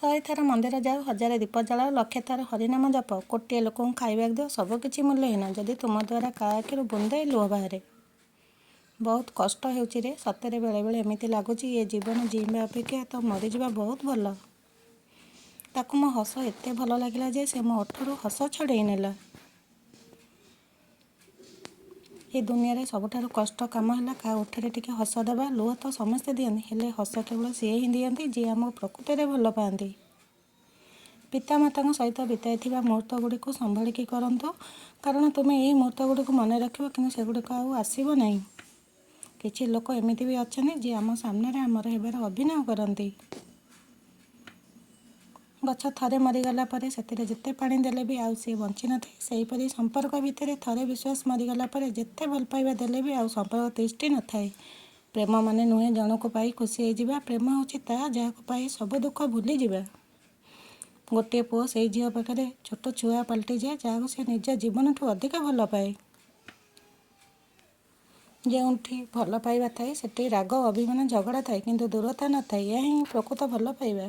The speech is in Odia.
100 ଥର ମନ୍ଦିର ଯାଉ, 1000 ଦୀପ ଜଳାଅ, 1,00,000 ଥର ହରିନାମ ଜପ, କୋଟିଏ ଲୋକଙ୍କୁ ଖାଇବାକୁ ଦିଅ, ସବୁକିଛି ମୂଲ୍ୟହୀନ ଯଦି ତୁମ ଦ୍ୱାରା କାହା ଆଖିରୁ ବୁନ୍ଦାଏ ଲୁହ ବାହାରେ। ବହୁତ କଷ୍ଟ ହେଉଛି ରେ। ସତରେ ବେଳେବେଳେ ଏମିତି ଲାଗୁଛି ଏ ଜୀବନ ଜିଇବା ଅପେକ୍ଷା ତ ମରିଯିବା ବହୁତ ଭଲ। ତାକୁ ମୋ ହସ ଏତେ ଭଲ ଲାଗିଲା ଯେ ସେ ମୋ ଓଠରୁ ହସ ଛଡ଼େଇ ନେଲା। ଏ ଦୁନିଆରେ ସବୁଠାରୁ କଷ୍ଟ କାମ ହେଲା କାହା ଓଠରେ ଟିକେ ହସ ଦେବା। ଲୁହ ତ ସମସ୍ତେ ଦିଅନ୍ତି, ହେଲେ ହସ କେବଳ ସିଏ ହିଁ ଦିଅନ୍ତି ଯିଏ ଆମକୁ ପ୍ରକୃତରେ ଭଲ ପାଆନ୍ତି। ପିତାମାତାଙ୍କ ସହିତ ବିତାଇଥିବା ମୁହୂର୍ତ୍ତଗୁଡ଼ିକୁ ସମ୍ଭାଳିକି କରନ୍ତୁ, କାରଣ ତୁମେ ଏହି ମୁହୂର୍ତ୍ତଗୁଡ଼ିକୁ ମନେ ରଖିବ, କିନ୍ତୁ ସେଗୁଡ଼ିକ ଆଉ ଆସିବ ନାହିଁ। କିଛି ଲୋକ ଏମିତି ବି ଅଛନ୍ତି ଯିଏ ଆମ ସାମ୍ନାରେ ଆମର ହେବାର ଅଭିନୟ କରନ୍ତି। ଗଛ ଥରେ ମରିଗଲା ପରେ ସେଥିରେ ଯେତେ ପାଣି ଦେଲେ ବି ଆଉ ସିଏ ବଞ୍ଚିନଥାଏ। ସେହିପରି ସମ୍ପର୍କ ଭିତରେ ଥରେ ବିଶ୍ୱାସ ମରିଗଲା ପରେ ଯେତେ ଭଲ ପାଇବା ଦେଲେ ବି ଆଉ ସମ୍ପର୍କ ତିଷ୍ଠି ନଥାଏ। ପ୍ରେମ ମାନେ ନୁହେଁ ଜଣକୁ ପାଇ ଖୁସି ହେଇଯିବା। ପ୍ରେମ ହେଉଛି ତାହା ଯାହାକୁ ପାଇ ସବୁ ଦୁଃଖ ଭୁଲିଯିବା। ଗୋଟିଏ ପୁଅ ସେଇ ଝିଅ ପାଖରେ ଛୋଟ ଛୁଆ ପାଲଟିଯାଏ ଯାହାକୁ ସେ ନିଜ ଜୀବନଠୁ ଅଧିକ ଭଲ ପାଏ। ଯେଉଁଠି ଭଲ ପାଇବା ଥାଏ ସେଠି ରାଗ, ଅଭିମାନ, ଝଗଡ଼ା ଥାଏ, କିନ୍ତୁ ଦୂରତା ନଥାଏ। ଏହା ହିଁ ପ୍ରକୃତ ଭଲ ପାଇବା।